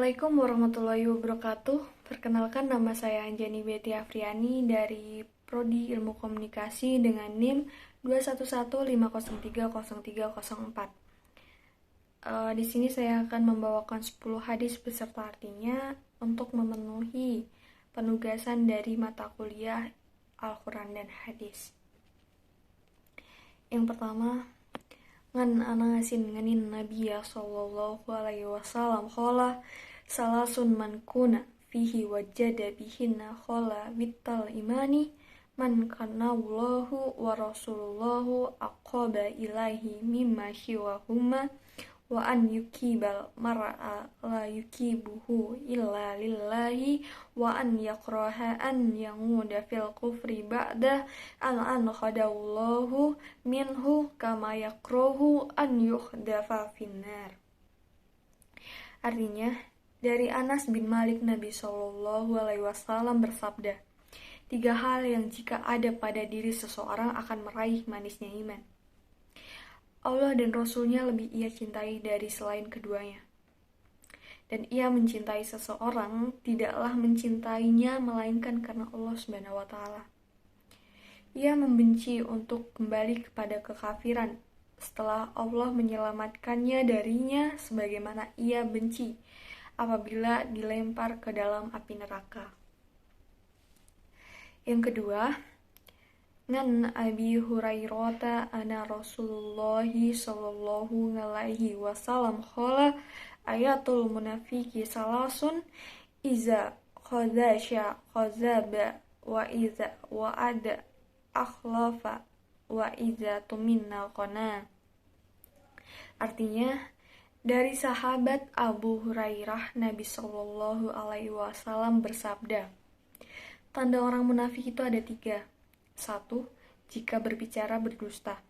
Assalamualaikum warahmatullahi wabarakatuh. Perkenalkan, nama saya Anjani Betty Afriani dari Prodi Ilmu Komunikasi dengan NIM 21150303004. Di sini saya akan membawakan 10 hadis beserta artinya untuk memenuhi penugasan dari mata kuliah Al-Quran dan Hadis. Yang pertama, ngan anasin nganin Nabiya sallallahu alaihi wasallam qala salasun man kuna fihi wajada bihinna qala bittal imani man kana Allahu wa rasuluhu aqaba ilaihi mimma shiwahuma wa an yukibal mar'a la yukibuhu illa lillahi wa an yakraha an yanguda fil kufri ba'da an khadallahu minhu kama yakrohu an yukhdafa finnar. Artinya, dari Anas bin Malik, Nabi Shallallahu Alaihi Wasallam bersabda, 3 hal yang jika ada pada diri seseorang akan meraih manisnya iman. Allah dan Rasulnya lebih ia cintai dari selain keduanya. Dan ia mencintai seseorang tidaklah mencintainya melainkan karena Allah Subhanahu wa Ta'ala. Ia membenci untuk kembali kepada kekafiran setelah Allah menyelamatkannya darinya, sebagaimana ia benci apabila dilempar ke dalam api neraka. Yang kedua, ngan Abi Hurairah ana Rasulullah sallallahu alaihi wasallam qala ayatul munafiqi salasun iza khadasya khazaba wa iza wa'ada akhlafa wa iza tuminna qana. Artinya, dari sahabat Abu Hurairah, Nabi Shallallahu Alaihi Wasallam bersabda, tanda orang munafik itu ada 3. 1. Jika berbicara berdusta.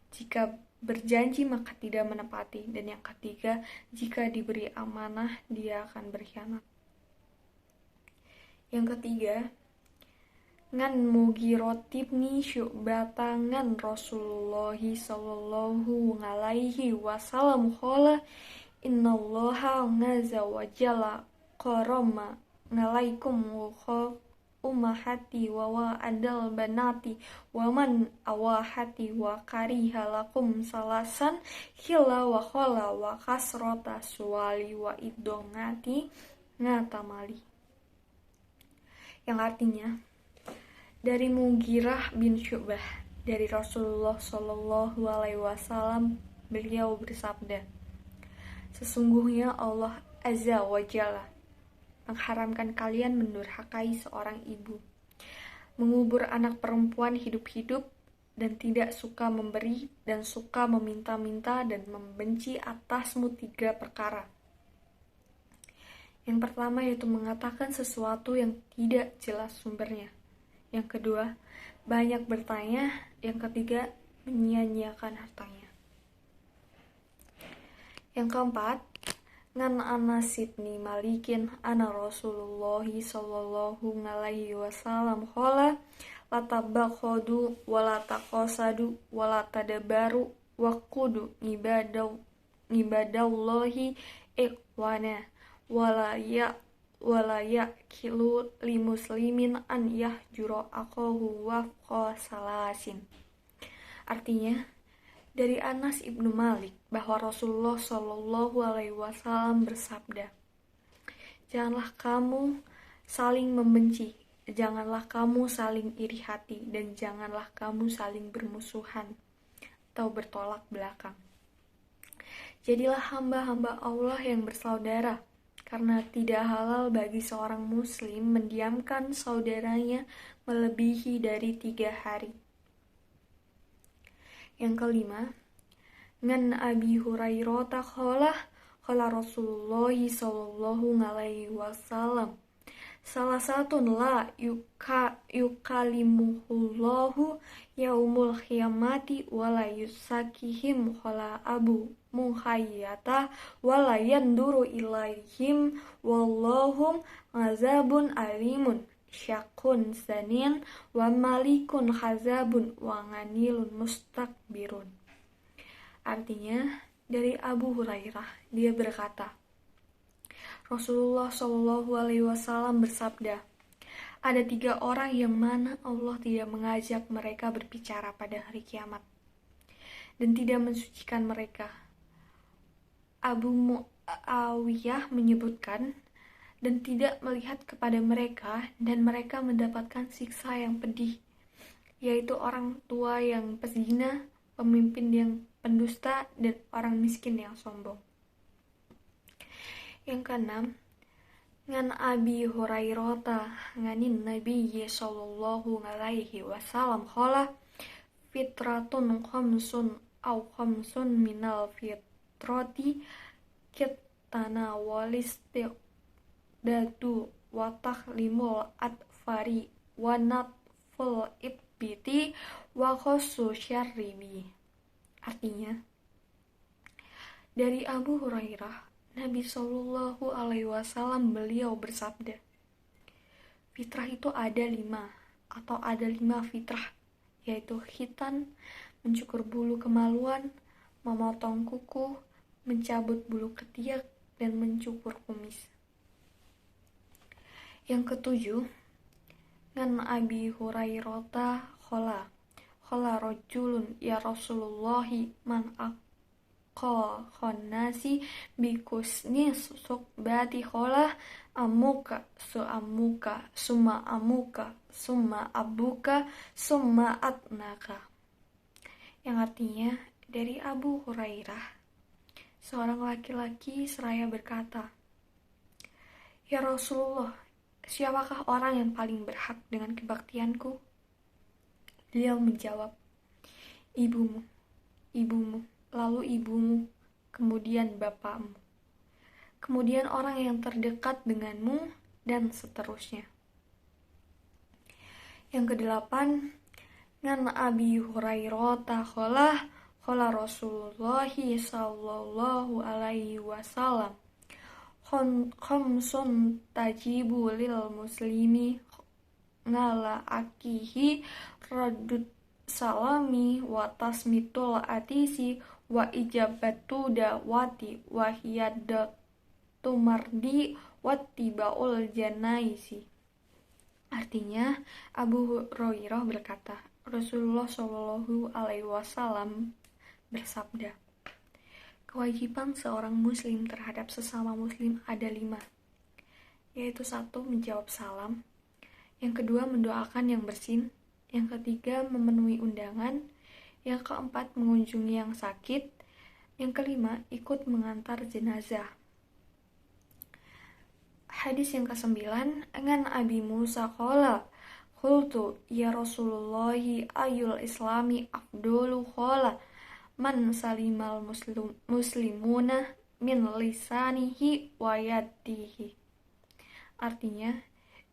Jika berjanji maka tidak menepati. Dan yang ketiga, jika diberi amanah dia akan berkhianat. Yang ketiga, ngan Mughirah bin Syu'bah ngan Rasulullah sallallahu alaihi wasallam qala innallaha azza wa jalla qarama ngalaikum ummahati wa adal banati wa man awahati wa kariha lakum salasan khila wa khala wa kasrota suwali wa idongati ngatamali. Yang artinya, dari Mughirah bin Syu'bah dari Rasulullah Shallallahu Alaihi Wasallam, beliau bersabda, sesungguhnya Allah Azza wa Jalla mengharamkan kalian mendurhakai seorang ibu, mengubur anak perempuan hidup-hidup, dan tidak suka memberi dan suka meminta-minta dan membenci atasmu 3 perkara. Yang pertama yaitu mengatakan sesuatu yang tidak jelas sumbernya. Yang kedua, banyak bertanya. Yang ketiga, menyia-nyiakan hartanya. Yang keempat, ngan Anas bin Malikin ana Rasulullah sallallahu alaihi wasallam qala la tabakhadu wa la taqasadu wa la tadabaru wa qudu ibadallahi ikhwana wala yakilu li muslimin an yahjura aqahu wafqa salasin. Artinya, dari Anas ibnu Malik bahwa Rasulullah Shallallahu Alaihi Wasallam bersabda, janganlah kamu saling membenci, janganlah kamu saling iri hati, dan janganlah kamu saling bermusuhan atau bertolak belakang. Jadilah hamba-hamba Allah yang bersaudara, karena tidak halal bagi seorang muslim mendiamkan saudaranya melebihi dari 3 hari. Yang kelima, ngan Abi Hurairah qala Rasulullah sallallahu alaihi wasallam salah satu la yukalimuhullahu yaumul qiyamati wala yusakihim qala Abu Muhayyata wala yanduru ilaihim wallahum azabun alimun syakun sanin wa malikun khazabun wa nganilun mustakbirun. Artinya, dari Abu Hurairah, dia berkata, Rasulullah Shallallahu Alaihi Wasallam bersabda, ada 3 orang yang mana Allah tidak mengajak mereka berbicara pada hari kiamat dan tidak mensucikan mereka. Abu Muawiyah menyebutkan, dan tidak melihat kepada mereka dan mereka mendapatkan siksa yang pedih, yaitu orang tua yang pezina, pemimpin yang pendusta, dan orang miskin yang sombong. Yang keenam, ngan Abi Hurairah nganin Nabi sallallahu alaihi wasallam qala fitratun khamsun au khamsun minal fitrati kitana walisti datu watah limul atfari wanatful ibiti wakhosu syarribi. Artinya, dari Abu Hurairah, Nabi Shallallahu Alaihi Wasallam beliau bersabda, fitrah itu ada 5 atau ada 5 fitrah, yaitu khitan, mencukur bulu kemaluan, memotong kuku, mencabut bulu ketiak, dan mencukur kumis. Yang ketujuh, ngan Abi Hurairah qala rajulun ya Rasulullahi man khonnasi bikusni sukbati qala amuka summa amuka summa abuka summa atnaka. Yang artinya, dari Abu Hurairah, seorang laki-laki seraya berkata, ya Rasulullah, siapakah orang yang paling berhak dengan kebaktianku? Beliau menjawab, ibumu, lalu ibumu, kemudian bapakmu, kemudian orang yang terdekat denganmu, dan seterusnya. Yang kedelapan, ngan Abi Hurairah qala Rasulullah sallallahu alaihi wasallam khamsun tajibu lil muslimi ngala akihi radud salami wa tasmitul atisi wa ijabatu dawati wa hiyadatu mardi wa tibaul janaisi. Artinya, Abu Hurairah berkata, Rasulullah Shallallahu Alaihi Wasallam bersabda, kewajiban seorang muslim terhadap sesama muslim ada 5, yaitu 1. Menjawab salam, yang kedua mendoakan yang bersin, yang ketiga memenuhi undangan, yang keempat mengunjungi yang sakit, yang kelima ikut mengantar jenazah. Hadis yang ke-9, ngan Abi Musa qala qultu ya Rasulullah ayul islami afdolu qala man salimal muslimuna min lisanihi wa yadihi. Artinya,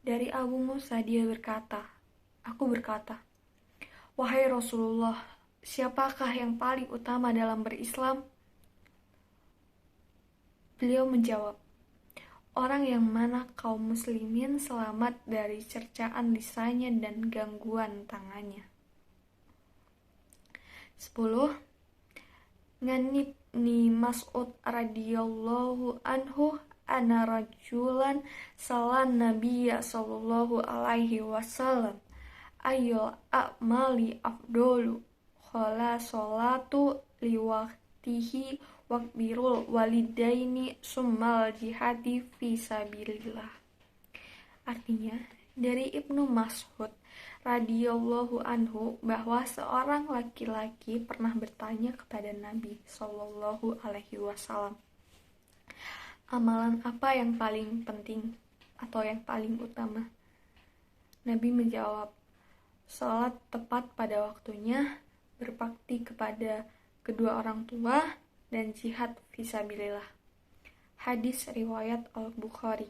dari Abu Musa dia berkata, aku berkata, wahai Rasulullah, siapakah yang paling utama dalam berislam? Beliau menjawab, orang yang mana kaum muslimin selamat dari cercaan lisannya dan gangguan tangannya. 10. Ngan Ibni Mas'ud radhiyallahu anhu ana rajulan salan Nabiyya sallallahu alaihi wasallam ayyul a'mali afdolu qala sholatu liwaqtihi waqbirul walidaini summal jihadi fi sabilillah. Artinya, dari Ibnu Mas'ud radhiyallahu anhu bahwa seorang laki-laki pernah bertanya kepada Nabi sallallahu alaihi wasallam, amalan apa yang paling penting atau yang paling utama? Nabi menjawab, salat tepat pada waktunya, berbakti kepada kedua orang tua, dan jihad fisabilillah. Hadis riwayat Al-Bukhari.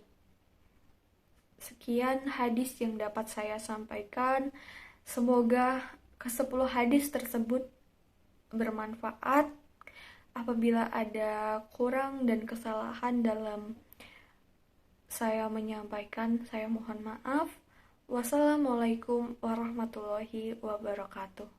Sekian hadis yang dapat saya sampaikan. Semoga ke-10 hadis tersebut bermanfaat. Apabila ada kurang dan kesalahan dalam saya menyampaikan, saya mohon maaf. Wassalamualaikum warahmatullahi wabarakatuh.